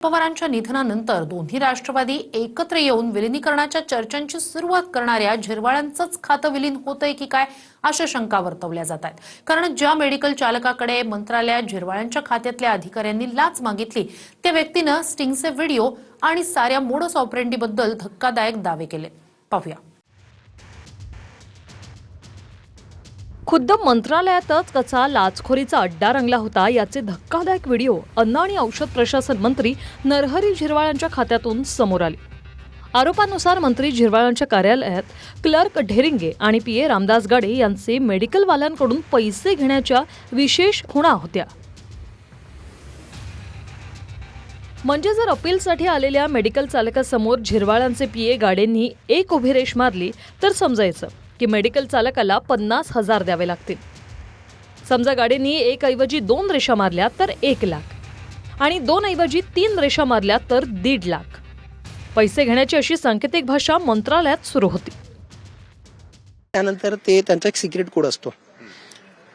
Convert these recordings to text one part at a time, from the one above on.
पवारांच्या निधनानंतर दोन्ही राष्ट्रवादी एकत्र येऊन विलिनीकरणाच्या चर्चांची सुरुवात करणाऱ्या झिरवाळांचंच खातं विलीन होतंय की काय अशा शंका वर्तवल्या जात आहेत। कारण ज्या मेडिकल चालकाकडे मंत्रालयात झिरवाळांच्या खात्यातल्या अधिकाऱ्यांनी लाच मागितली त्या व्यक्तीनं स्टिंगचे व्हिडिओ आणि साऱ्या मोडस ऑपरेंडीबद्दल धक्कादायक दावे केले। पाहूया। खुद्द मंत्रालयातच कसा लाचखोरीचा अड्डा रंगला होता याचे धक्कादायक व्हिडिओ अन्न आणि औषध प्रशासन मंत्री नरहरी झिरवाळांच्या खात्यातून समोर आले। आरोपानुसार मंत्री झिरवाळांच्या कार्यालयात क्लर्क ढेरिंगे आणि पीए रामदास गाडे यांचे मेडिकलवाल्यांकडून पैसे घेण्याच्या विशेष खुणा होत्या। म्हणजे जर अपीलसाठी आलेल्या मेडिकल चालकासमोर झिरवाळांचे पीए गाडेंनी एक उभी रेष मारली तर समजायचं की मेडिकल चालकाला 50,000 द्यावे लागतील। समजा गाडींनी एक ऐवजी 2 रेषा मारल्या तर 1 लाख आणि 2 ऐवजी 3 रेषा मारल्या तर 1.5 लाख पैसे घेण्याची अशी सांकेतिक भाषा मंत्रालयात सुरू होती। त्यानंतर ते त्यांचा एक सिक्रेट कोड असतो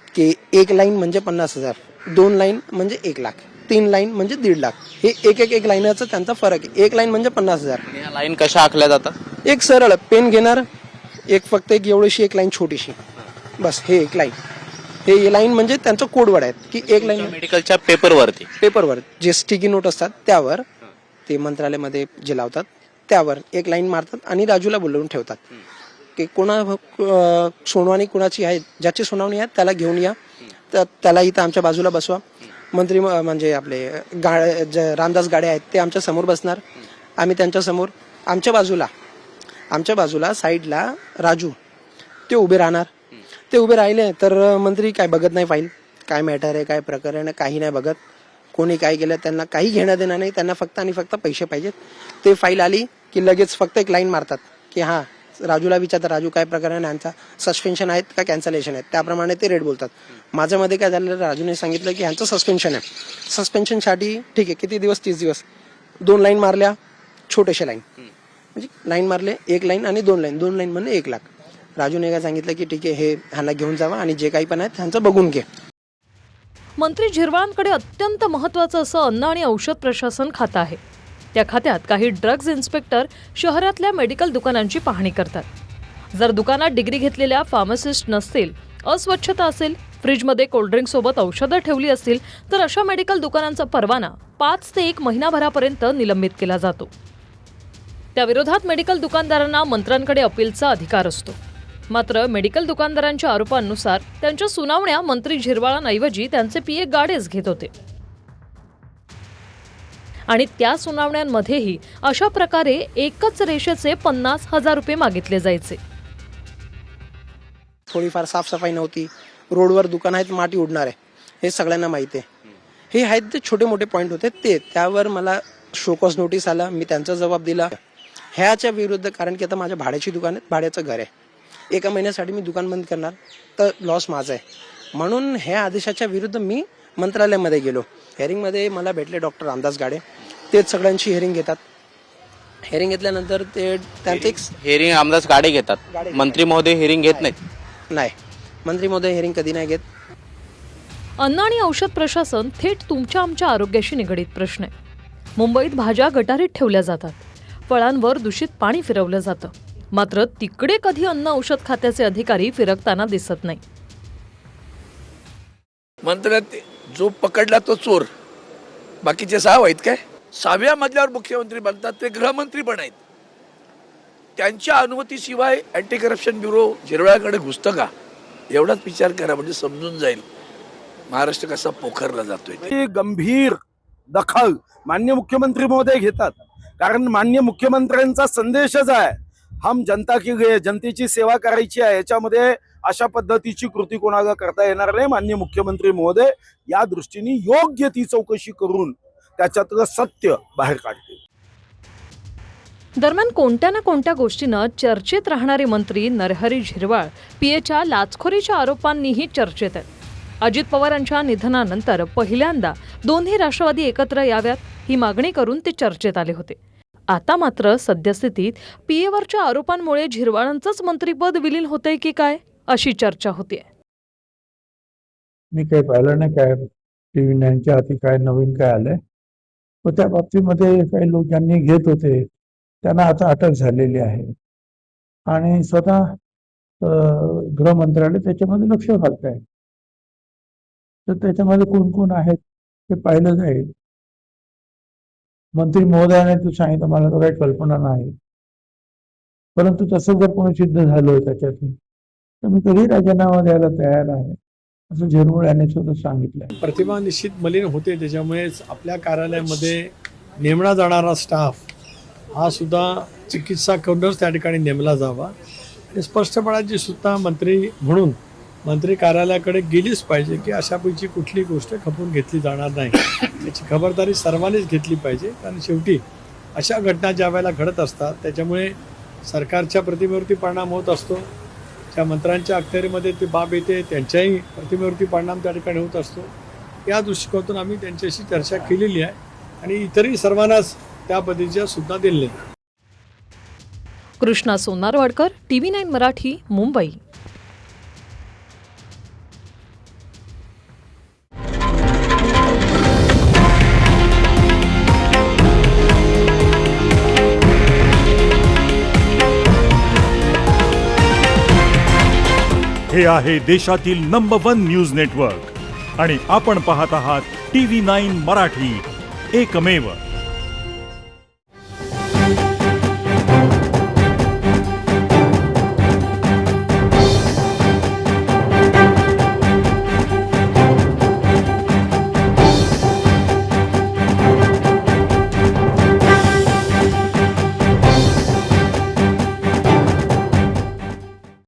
की 1 लाईन म्हणजे 50,000, 2 लाईन म्हणजे 1 लाख, 3 लाईन म्हणजे 1.5 लाख। हे एक लाईनचा त्यांचा फरक आहे। 1 लाईन म्हणजे 50,000। या लाईन कशा आखल्या जातात? एक सरळ पेन घेणार, फक्त एक एवढीशी एक लाईन छोटीशी, बस हे एक लाईन। हे लाईन म्हणजे त्यांचा कोडवर्ड आहे की 1 लाईन मेडिकलच्या पेपरवर जे स्टिकी नोट असतात त्यावर ते मंत्रालयामध्ये जे लावतात त्यावर 1 लाईन मारतात आणि राजूला बोलवून ठेवतात की कोणा सुनावणी कुणाची आहे, ज्याची सुनावणी आहे त्याला घेऊन या, तर त्याला इथं आमच्या बाजूला बसवा। मंत्री म्हणजे आपले रामदास गाडे आहेत ते आमच्या समोर बसणार, आम्ही त्यांच्या समोर, आमच्या बाजूला साईडला राजू ते उभे राहणार। ते उभे राहिले तर मंत्री काय बघत नाही, फाईल काय मॅटर आहे, काय प्रकरण आहे, काही नाही बघत। कोणी काय केलं त्यांना काही घेणं देणं नाही, त्यांना फक्त आणि फक्त पैसे पाहिजेत। ते फाईल आली की लगेच फक्त एक लाईन मारतात की हां राजूला विचारतात, राजू काय प्रकरण आहे, यांचा सस्पेन्शन आहेत का कॅन्सलेशन आहेत, त्याप्रमाणे ते रेट बोलतात। माझ्यामध्ये काय झालं, राजूने सांगितलं की ह्यांचं सस्पेन्शन आहे, सस्पेन्शनसाठी ठीक आहे किती दिवस, 30 दिवस। 2 लाईन मारल्या, छोटेशा लाईन म्हणजे लाईन मारले, 1 लाईन आणि 2 लाईन म्हणजे 1 लाख। राजूने काय सांगितलं की ठीक आहे हे ह्यांना घेऊन जावा आणि जे काही पण आहे त्यांचं बघून घे। मंत्री झिरवाळांकडे अत्यंत महत्त्वाचं असं अन्न आणि औषध प्रशासन खातं आहे। त्या खात्यात काही ड्रग्ज इन्स्पेक्टर शहरातल्या मेडिकल दुकानांची पाहणी करतात। जर दुकानात डिग्री घेतलेल्या फार्मासिस्ट नसतील, अस्वच्छता असेल, फ्रीजमध्ये कोल्ड्रिंक सोबत औषधं ठेवली असतील तर अशा मेडिकल दुकानांचा परवाना 5 ते 1 महिनाभरापर्यंत निलंबित केला जातो। त्याविरोधात मेडिकल दुकानदारांना मंत्र्यांकडे अपीलचा अधिकार असतो। मात्र मेडिकल दुकानदारांच्या आरोपांनुसार त्यांच्या सुनावण्या मंत्री झिरवाळांऐवजी त्यांचे पीए गाडेच घेत होते आणि त्या सुनावण्यांमध्येही अशा प्रकारे एकच रेषेचे 50,000 रुपये मागितले जायचे। थोडीफार साफसफाई नव्हती, रोडवर दुकान आहेत, माती उडणार आहे, हे सगळ्यांना माहिती आहे। हे आहेत ते छोटे मोठे पॉईंट होते ते, त्यावर मला शोकॉस नोटीस आला, मी त्यांचा जबाब दिला। ह्याच्या विरुद्ध, कारण की आता माझ्या भाड्याची दुकान आहे, भाड्याचं घर आहे, 1 महिन्यासाठी मी दुकान बंद करणार तर लॉस माझा आहे, म्हणून ह्या आदेशाच्या विरुद्ध मी मंत्रालयामध्ये गेलो। हेअरिंगमध्ये मला भेटले डॉक्टर रामदास गाडे, तेच सगळ्यांची हेअरिंग घेतात। हेअरिंग घेतल्यानंतर ते त्यांचे हेअरिंग रामदास गाडे घेतात, मंत्री महोदय हेअरिंग घेत नाहीत? नाही, मंत्री महोदय हेअरिंग कधी नाही घेत। अन्न आणि औषध प्रशासन थेट तुमच्या आमच्या आरोग्याशी निगडीत प्रश्न आहे। मुंबईत भाज्या गटारीत ठेवल्या जातात, फळांवर दूषित पाणी फिरवलं जातं, मात्र तिकडे कधी अन्न औषध खात्याचे अधिकारी फिरकताना दिसत नाही। मंत्र्यात जो पकडला तो चोर, बाकीचे 6 आहेत काय? 6व्या मजल्यावर मुख्यमंत्री बनतात, ते गृहमंत्री पण आहेत। त्यांच्या अनुमतीशिवाय अँटी करप्शन ब्युरो झिरवाळाकडे घुसतं का? एवढाच विचार करा, म्हणजे समजून जाईल महाराष्ट्र कसा पोखरला जातोय। ही गंभीर दखल माननीय मुख्यमंत्री महोदय घेतात, कारण माननीय मुख्यमंत्र्यांचा संदेशच आहे हम जनता की जनतेची सेवा करायची आहे। याच्यामध्ये अशा पद्धतीची कृती कोणाला करता येणार नाही। माननीय मुख्यमंत्री महोदय या दृष्टीने योग्य ती चौकशी करून त्याच्यातलं सत्य बाहेर काढतील। दरम्यान कोणत्या ना कोणत्या गोष्टीनं चर्चेत राहणारे मंत्री नरहरी झिरवाळ पीएच्या लाचखोरीच्या आरोपांनीही चर्चेत आहेत। अजित पवारांच्या निधनानंतर पहिल्यांदा दोन्ही राष्ट्रवादी एकत्र याव्यात ही मागणी करून ते चर्चेत आले होते। आता मात्र सद्यस्थितीत पीएवरच्या आरोपांमुळे झिरवाळांचंच मंत्रिपद विलीन होतंय की काय अशी चर्चा होतीये। मी काही पाहिलं नाही काय टीव्ही 9च्या हाती काय नवीन काय आलंय। व त्या बाबतीमध्ये काही लोक ज्यांनी घेत होते त्यांना आता अटक झालेली आहे आणि स्वतः गृह मंत्रालय त्याच्यामध्ये लक्ष घालत आहे. तर त्याच्यामध्ये कोण कोण आहेत ते पाहिलं जाईल. मंत्री महोदयाने तू सांगितलं, मला तर काही कल्पना नाही, परंतु तसं जर कोणी सिद्ध झालं त्याच्यातून तर मी कधी राजीनामा द्यायला तयार आहे, असं झिरवळ यांनी सुद्धा सांगितलं. प्रतिभा निश्चित मलिन होते, त्याच्यामुळेच आपल्या कार्यालयामध्ये नेमला जाणारा स्टाफ हा सुद्धा चिकित्सा करूनच त्या ठिकाणी नेमला जावा आणि स्पष्टपणाची सुद्धा मंत्री म्हणून मंत्री कार्यालयाकडे गेलीच पाहिजे की अशापैकी कुठली गोष्ट खपून घेतली जाणार नाही. याची खबरदारी सर्वांनीच घेतली पाहिजे, कारण शेवटी अशा घटना ज्या वेळेला घडत असतात त्याच्यामुळे सरकारच्या प्रतिमेवरती परिणाम होत असतो, त्या मंत्र्यांच्या अखत्यारीमध्ये ती बाब येते, त्यांच्याही प्रतिमेवरती परिणाम त्या ठिकाणी होत असतो. या दृष्टिकोनातून आम्ही त्यांच्याशी चर्चा केलेली आहे आणि इतरही सर्वांनाच त्या पद्धतीच्या सूचना दिलेल्या आहेत. कृष्णा सोनारवाडकर, TV9 मराठी, मुंबई. हे आहे देशातील नंबर 1 न्यूज नेटवर्क आणि आपण पाहत आहात TV9 मराठी, एकमेव.